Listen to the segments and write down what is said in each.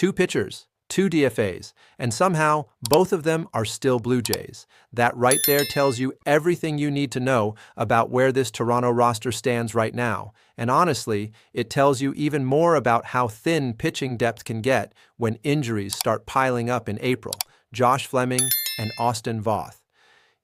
2 pitchers, 2 DFAs, and somehow both of them are still Blue Jays. That right there tells you everything you need to know about where this Toronto roster stands right now. And honestly, it tells you even more about how thin pitching depth can get when injuries start piling up in April. Josh Fleming and Austin Voth.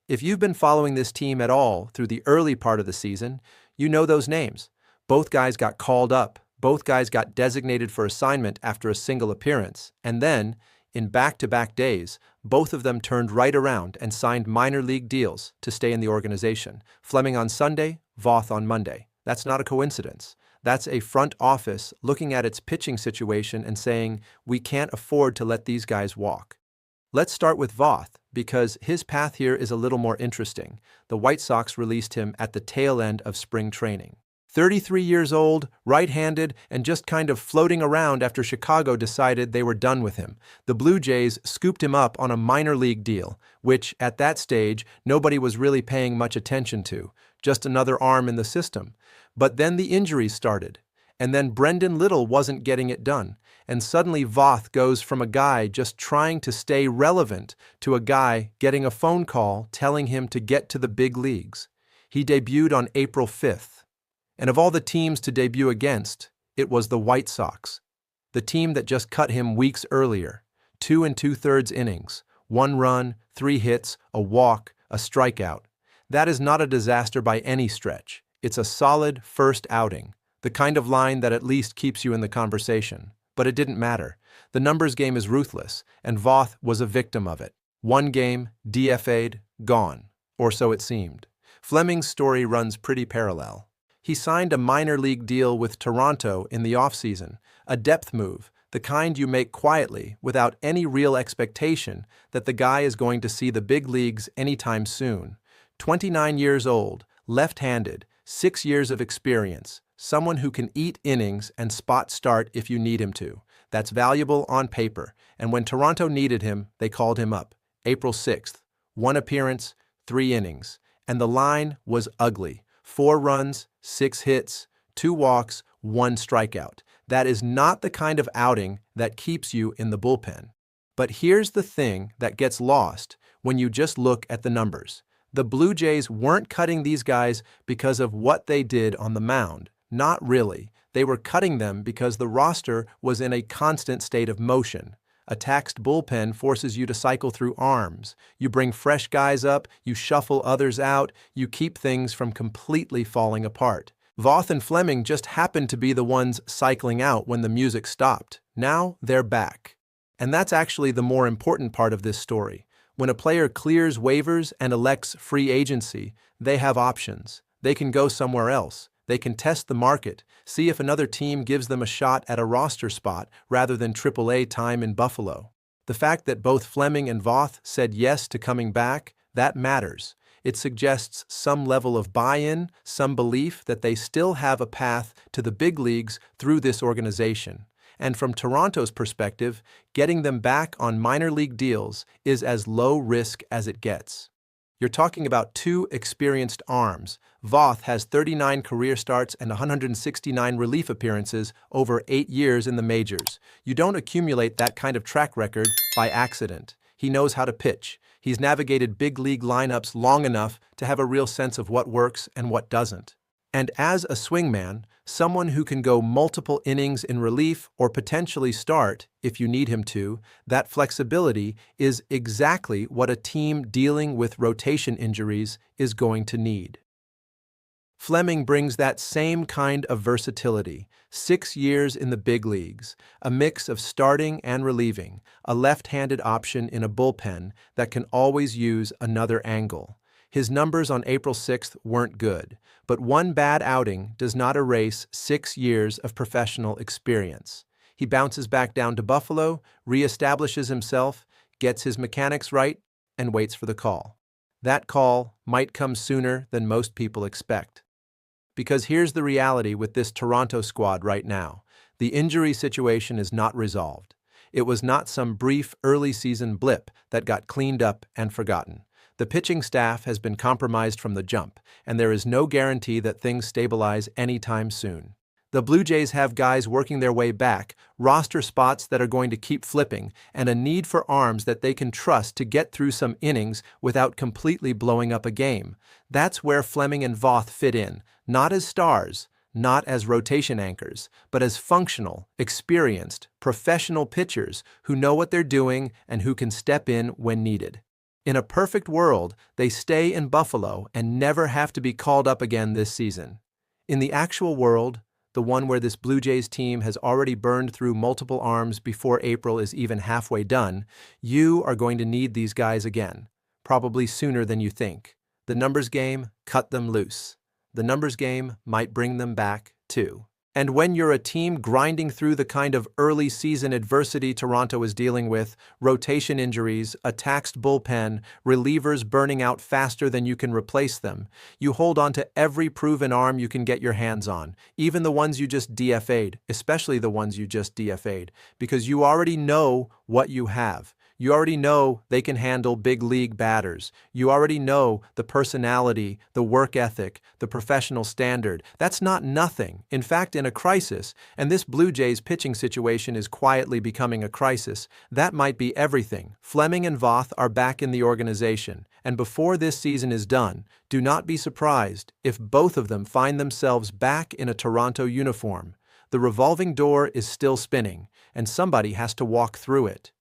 If you've been following this team at all through the early part of the season, you know those names. Both guys got called up. Both guys got designated for assignment after a single appearance, and then, in back-to-back days, both of them turned right around and signed minor league deals to stay in the organization. Fleming on Sunday, Voth on Monday. That's not a coincidence. That's a front office looking at its pitching situation and saying, we can't afford to let these guys walk. Let's start with Voth, because his path here is a little more interesting. The White Sox released him at the tail end of spring training. 33 years old, right-handed, and just kind of floating around after Chicago decided they were done with him. The Blue Jays scooped him up on a minor league deal, which, at that stage, nobody was really paying much attention to, just another arm in the system. But then the injuries started, and then Brendan Little wasn't getting it done, and suddenly Voth goes from a guy just trying to stay relevant to a guy getting a phone call telling him to get to the big leagues. He debuted on April 5th. And of all the teams to debut against, it was the White Sox, the team that just cut him weeks earlier. 2 2/3 innings, 1 run, 3 hits, a walk, a strikeout. That is not a disaster by any stretch. It's a solid first outing, the kind of line that at least keeps you in the conversation. But it didn't matter. The numbers game is ruthless, and Voth was a victim of it. 1 game, DFA'd, gone. Or so it seemed. Fleming's story runs pretty parallel. He signed a minor league deal with Toronto in the offseason, a depth move, the kind you make quietly without any real expectation that the guy is going to see the big leagues anytime soon. 29 years old, left-handed, 6 years of experience, someone who can eat innings and spot start if you need him to. That's valuable on paper, and when Toronto needed him, they called him up. April 6th, 1 appearance, 3 innings, and the line was ugly. 4 runs, 6 hits, 2 walks, 1 strikeout. That is not the kind of outing that keeps you in the bullpen. But here's the thing that gets lost when you just look at the numbers. The Blue Jays weren't cutting these guys because of what they did on the mound. Not really. They were cutting them because the roster was in a constant state of motion. A taxed bullpen forces you to cycle through arms. You bring fresh guys up, you shuffle others out, you keep things from completely falling apart. Voth and Fleming just happened to be the ones cycling out when the music stopped. Now they're back. And that's actually the more important part of this story. When a player clears waivers and elects free agency, they have options. They can go somewhere else. They can test the market, see if another team gives them a shot at a roster spot rather than AAA time in Buffalo. The fact that both Fleming and Voth said yes to coming back, that matters. It suggests some level of buy-in, some belief that they still have a path to the big leagues through this organization. And from Toronto's perspective, getting them back on minor league deals is as low risk as it gets. You're talking about 2 experienced arms. Voth has 39 career starts and 169 relief appearances over 8 years in the majors. You don't accumulate that kind of track record by accident. He knows how to pitch. He's navigated big league lineups long enough to have a real sense of what works and what doesn't. And as a swingman, someone who can go multiple innings in relief or potentially start, if you need him to, that flexibility is exactly what a team dealing with rotation injuries is going to need. Fleming brings that same kind of versatility, 6 years in the big leagues, a mix of starting and relieving, a left-handed option in a bullpen that can always use another angle. His numbers on April 6th weren't good, but 1 bad outing does not erase 6 years of professional experience. He bounces back down to Buffalo, reestablishes himself, gets his mechanics right, and waits for the call. That call might come sooner than most people expect. Because here's the reality with this Toronto squad right now. The injury situation is not resolved. It was not some brief early-season blip that got cleaned up and forgotten. The pitching staff has been compromised from the jump, and there is no guarantee that things stabilize anytime soon. The Blue Jays have guys working their way back, roster spots that are going to keep flipping, and a need for arms that they can trust to get through some innings without completely blowing up a game. That's where Fleming and Voth fit in, not as stars, not as rotation anchors, but as functional, experienced, professional pitchers who know what they're doing and who can step in when needed. In a perfect world, they stay in Buffalo and never have to be called up again this season. In the actual world, the one where this Blue Jays team has already burned through multiple arms before April is even halfway done, you are going to need these guys again, probably sooner than you think. The numbers game, cut them loose. The numbers game might bring them back, too. And when you're a team grinding through the kind of early season adversity Toronto is dealing with, rotation injuries, a taxed bullpen, relievers burning out faster than you can replace them, you hold on to every proven arm you can get your hands on, even the ones you just DFA'd, especially the ones you just DFA'd, because you already know what you have. You already know they can handle big league batters. You already know the personality, the work ethic, the professional standard. That's not nothing. In fact, in a crisis, and this Blue Jays pitching situation is quietly becoming a crisis, that might be everything. Fleming and Voth are back in the organization, and before this season is done, do not be surprised if both of them find themselves back in a Toronto uniform. The revolving door is still spinning, and somebody has to walk through it.